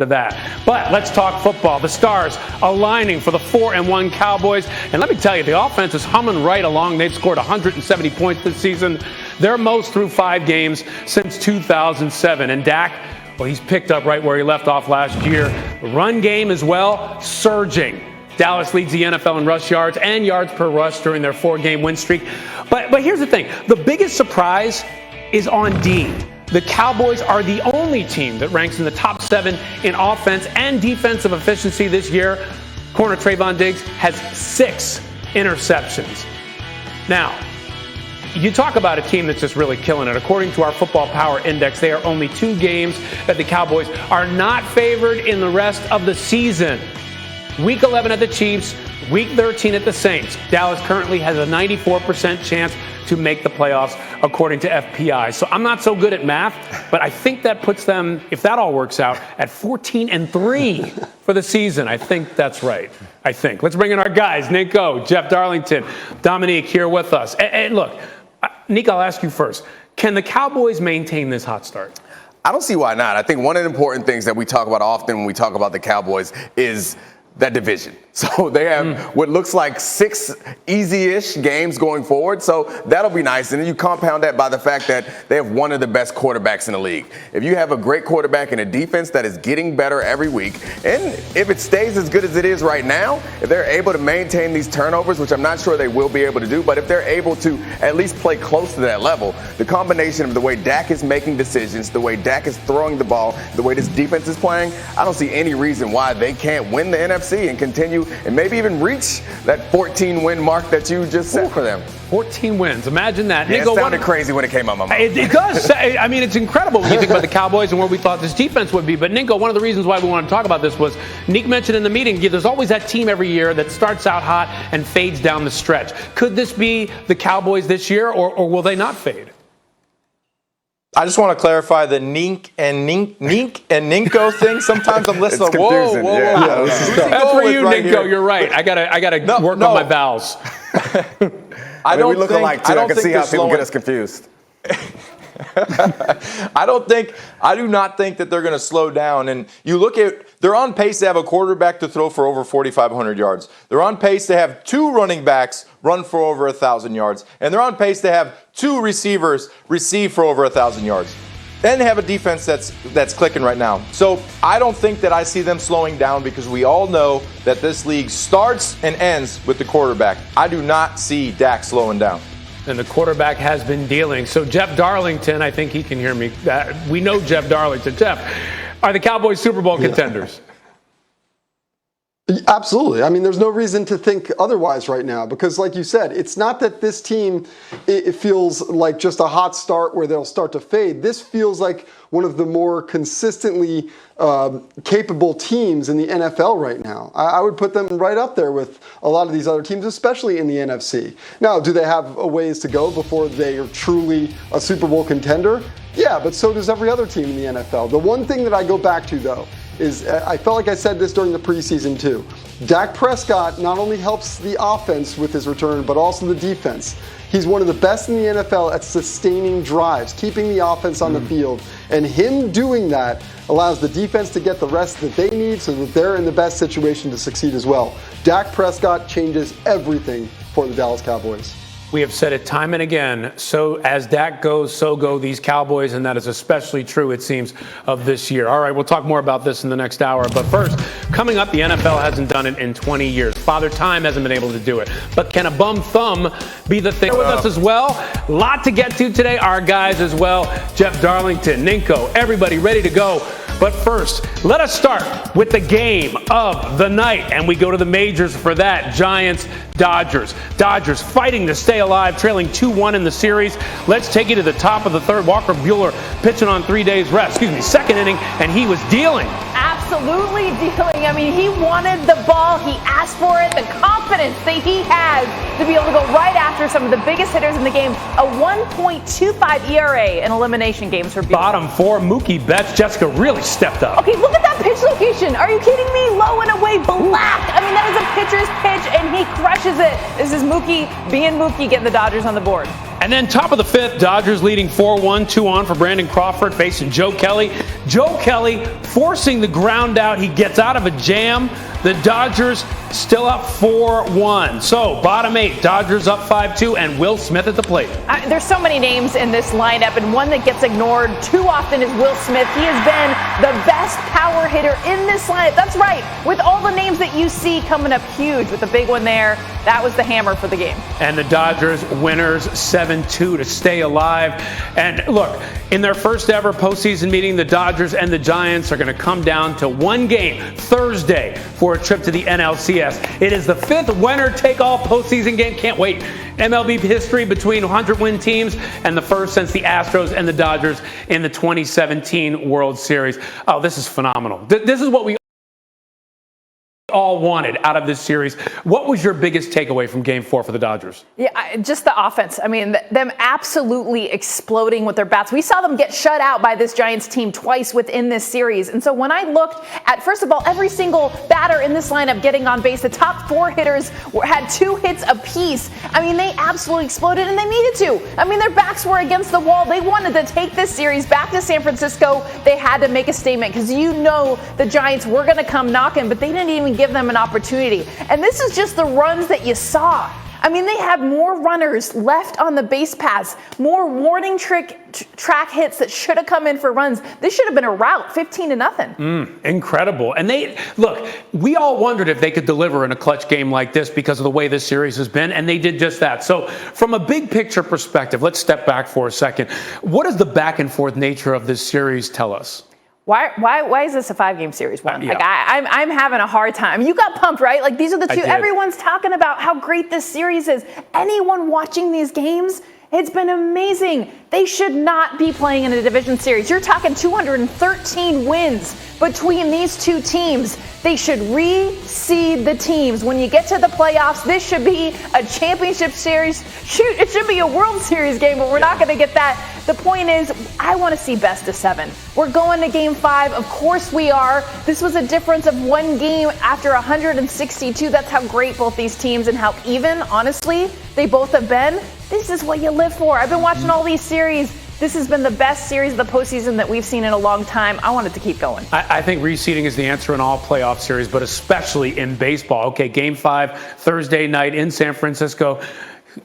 to that. But let's talk football. The stars aligning for the 4-1 Cowboys. And let me tell you, the offense is humming right along. They've scored 170 points this season. Their most through 5 games since 2007. And Dak, well, he's picked up right where he left off last year. The run game as well, surging. Dallas leads the NFL in rush yards and yards per rush during their 4-game win streak. But here's the thing. The biggest surprise is on D. The Cowboys are the only team that ranks in the top 7 in offense and defensive efficiency this year. Corner Trayvon Diggs has 6 interceptions. Now, you talk about a team that's just really killing it. According to our Football Power Index, they are only 2 games that the Cowboys are not favored in the rest of the season. Week 11 at the Chiefs, Week 13 at the Saints. Dallas currently has a 94% chance to make the playoffs, according to FPI. So I'm not so good at math, but I think that puts them, if that all works out, at 14-3 for the season. I think that's right. I think. Let's bring in our guys, Nico, Jeff Darlington, Dominique here with us. And look, Nick, I'll ask you first. Can the Cowboys maintain this hot start? I don't see why not. I think one of the important things that we talk about often when we talk about the Cowboys is that division. So they have what looks like 6 easy-ish games going forward. So that'll be nice. And then you compound that by the fact that they have one of the best quarterbacks in the league. If you have a great quarterback and a defense that is getting better every week, and if it stays as good as it is right now, if they're able to maintain these turnovers, which I'm not sure they will be able to do, but if they're able to at least play close to that level, the combination of the way Dak is making decisions, the way Dak is throwing the ball, the way this defense is playing, I don't see any reason why they can't win the NFC and continue and maybe even reach that 14-win mark that you just set for them. 14 wins. Imagine that. Yeah, it sounded crazy when it came out my mouth. It does. I mean, it's incredible when you think about the Cowboys and where we thought this defense would be. But, Ninko, one of the reasons why we wanted to talk about this was Nick mentioned in the meeting, there's always that team every year that starts out hot and fades down the stretch. Could this be the Cowboys this year, or will they not fade? I just want to clarify the Nink and Ninko thing. Sometimes I'm listening. It's confusing. Whoa. Yeah, that's for you, right Ninko. You're right. I gotta work on my vowels. I mean, we look alike too. I can see how people get us confused. I do not think that they're going to slow down. And you look at, they're on pace to have a quarterback to throw for over 4,500 yards. They're on pace to have 2 running backs run for over 1,000 yards. And they're on pace to have 2 receivers receive for over 1,000 yards. And have a defense that's clicking right now. So I don't think that I see them slowing down, because we all know that this league starts and ends with the quarterback. I do not see Dak slowing down. And the quarterback has been dealing. So Jeff Darlington, I think he can hear me. We know Jeff Darlington. Jeff, are the Cowboys Super Bowl contenders? Absolutely. I mean, there's no reason to think otherwise right now, because like you said, it's not that this team, it feels like just a hot start where they'll start to fade. This feels like one of the more consistently capable teams in the NFL right now. I would put them right up there with a lot of these other teams, especially in the NFC. Now, do they have a ways to go before they are truly a Super Bowl contender? Yeah, but so does every other team in the NFL. The one thing that I go back to, though, is I felt like I said this during the preseason too. Dak Prescott not only helps the offense with his return, but also the defense. He's one of the best in the NFL at sustaining drives, keeping the offense on the field. And him doing that allows the defense to get the rest that they need so that they're in the best situation to succeed as well. Dak Prescott changes everything for the Dallas Cowboys. We have said it time and again, so as Dak goes, so go these Cowboys, and that is especially true, it seems, of this year. All right, we'll talk more about this in the next hour. But first, coming up, the NFL hasn't done it in 20 years. Father Time hasn't been able to do it. But can a bum thumb be the thing with us as well? A lot to get to today. Our guys as well, Jeff Darlington, Ninko, everybody ready to go. But first, let us start with the game of the night. And we go to the majors for that. Giants, Dodgers. Dodgers fighting to stay alive, trailing 2-1 in the series. Let's take you to the top of the third. Walker Buehler pitching on 3 days rest. Second inning, and he was dealing. Absolutely dealing. I mean, he wanted the ball. He asked for it. The confidence that he has to be able to go right after some of the biggest hitters in the game. A 1.25 ERA in elimination games for Buehler. Bottom 4, Mookie Betts. Jessica really stepped up. Okay, look at that pitch location. Are you kidding me? Low and away, black. I mean, that is a pitcher's pitch, and he crushes it. This is Mookie being Mookie, getting the Dodgers on the board. And then top of the fifth, Dodgers leading 4-1, 2 on for Brandon Crawford facing Joe Kelly. Joe Kelly forcing the ground out. He gets out of a jam. The Dodgers still up 4-1. So bottom 8, Dodgers up 5-2, and Will Smith at the plate. There's so many names in this lineup, and one that gets ignored too often is Will Smith. He has been the best power hitter in this lineup. That's right. With all the names that you see coming up huge, with the big one there, that was the hammer for the game. And the Dodgers winners 7-2 to stay alive. And look, in their first ever postseason meeting, the Dodgers and the Giants are going to come down to one game Thursday for a trip to the NLCS. It is the 5th winner-take-all postseason game. Can't wait. MLB history between 100-win teams, and the first since the Astros and the Dodgers in the 2017 World Series. Oh, this is phenomenal. This is what we all wanted out of this series. What was your biggest takeaway from Game 4 for the Dodgers? Yeah, just the offense. I mean, them absolutely exploding with their bats. We saw them get shut out by this Giants team twice within this series. And so when I looked at, first of all, every single batter in this lineup getting on base, the top 4 hitters had 2 hits apiece. I mean, they absolutely exploded, and they needed to. I mean, their backs were against the wall. They wanted to take this series back to San Francisco. They had to make a statement because you know the Giants were going to come knocking, but they didn't even give them an opportunity. And this is just the runs that you saw. I mean, they had more runners left on the base paths, more warning track hits that should have come in for runs. This should have been a rout, 15-0. Incredible. And we all wondered if they could deliver in a clutch game like this because of the way this series has been, and they did just that. So from a big picture perspective, let's step back for a second. What does the back and forth nature of this series tell us? Why is this a 5-game series? One, yeah. like I'm having a hard time. You got pumped, right? Like these are the two. Everyone's talking about how great this series is. Anyone watching these games, it's been amazing. They should not be playing in a division series. You're talking 213 wins between these two teams. They should reseed the teams. When you get to the playoffs, this should be a championship series. Shoot, it should be a World Series game, but we're not going to get that. The point is, I want to see best of 7. We're going to Game 5. Of course we are. This was a difference of 1 game after 162. That's how great both these teams and how even, honestly, they both have been. This is what you live for. I've been watching all these series. This has been the best series of the postseason that we've seen in a long time. I want it to keep going. I think reseeding is the answer in all playoff series, but especially in baseball. Okay, Game 5, Thursday night in San Francisco.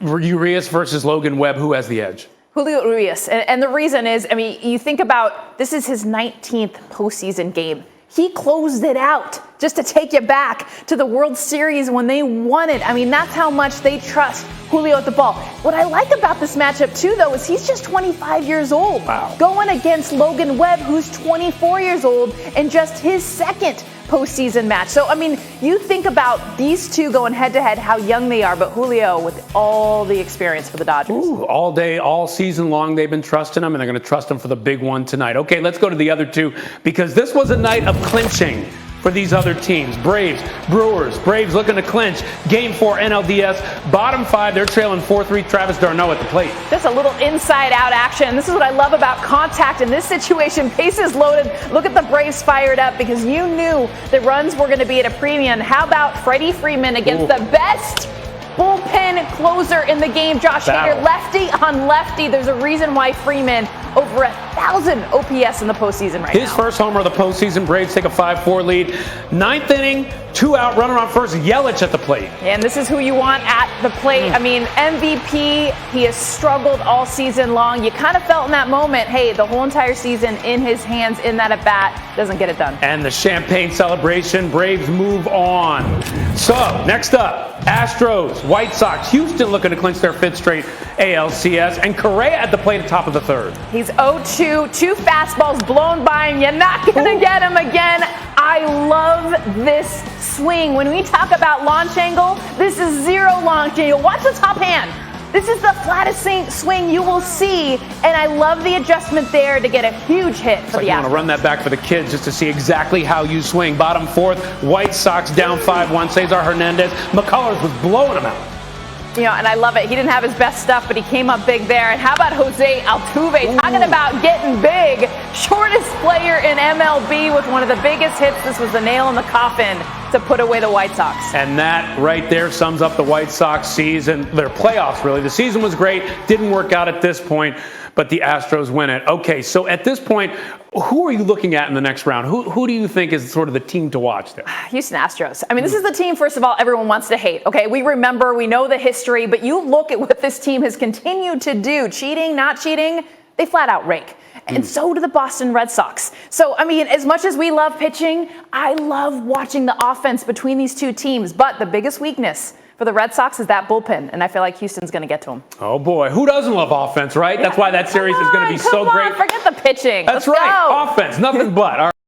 Urias versus Logan Webb. Who has the edge? Julio Urias. And the reason is, I mean, you think about this is his 19th postseason game. He closed it out just to take you back to the World Series when they won it. I mean, that's how much they trust Julio at the ball. What I like about this matchup, too, though, is he's just 25 years old. Wow. Going against Logan Webb, who's 24 years old, and just his second postseason match. So, I mean, you think about these two going head-to-head, how young they are, but Julio with all the experience for the Dodgers. Ooh, all day, all season long, they've been trusting him, and they're going to trust him for the big one tonight. Okay, let's go to the other two, because this was a night of clinching for these other teams. Braves, Brewers. Braves looking to clinch. Game 4 NLDS. Bottom 5, they're trailing 4-3. Travis d'Arnaud at the plate. Just a little inside-out action. This is what I love about contact in this situation. Bases loaded. Look at the Braves fired up because you knew the runs were going to be at a premium. How about Freddie Freeman against the best bullpen closer in the game, Josh Hader, lefty on lefty. There's a reason why Freeman over 1,000 OPS in the postseason right now. His first homer of the postseason. Braves take a 5-4 lead. 9th inning, 2 out, runner on first. Yelich at the plate. And this is who you want at the plate. I mean, MVP, he has struggled all season long. You kind of felt in that moment, hey, the whole entire season in his hands in that at-bat, doesn't get it done. And the champagne celebration. Braves move on. So, next up, Astros, White Sox, Houston looking to clinch their 5th straight ALCS, and Correa at the plate at top of the 3rd. He's 0-2, 2 fastballs blown by him. You're not going to get him again. I love this swing. When we talk about launch angle, this is 0 launch angle. Watch the top hand. This is the flattest swing you will see, and I love the adjustment there to get a huge hit for the Astros. I want to run that back for the kids just to see exactly how you swing. Bottom 4th, White Sox down 5-1. Cesar Hernandez. McCullers was blowing him out. And I love it. He didn't have his best stuff, but he came up big there. And how about Jose Altuve? Talking about getting big. Shortest player in MLB with one of the biggest hits. This was the nail in the coffin to put away the White Sox. And that right there sums up the White Sox season, their playoffs really. The season was great, didn't work out at this point, but the Astros win it. Okay, so at this point, who are you looking at in the next round? Who do you think is sort of the team to watch there? Houston Astros. I mean, this is the team, first of all, everyone wants to hate. Okay, we know the history, but you look at what this team has continued to do. Cheating, not cheating, they flat out rake. And so do the Boston Red Sox. So, I mean, as much as we love pitching, I love watching the offense between these two teams. But the biggest weakness for the Red Sox is that bullpen, and I feel like Houston's going to get to them. Oh, boy. Who doesn't love offense, right? That's why that series is going to be so great. Forget the pitching. That's Let's right. go. Offense, nothing but. All right.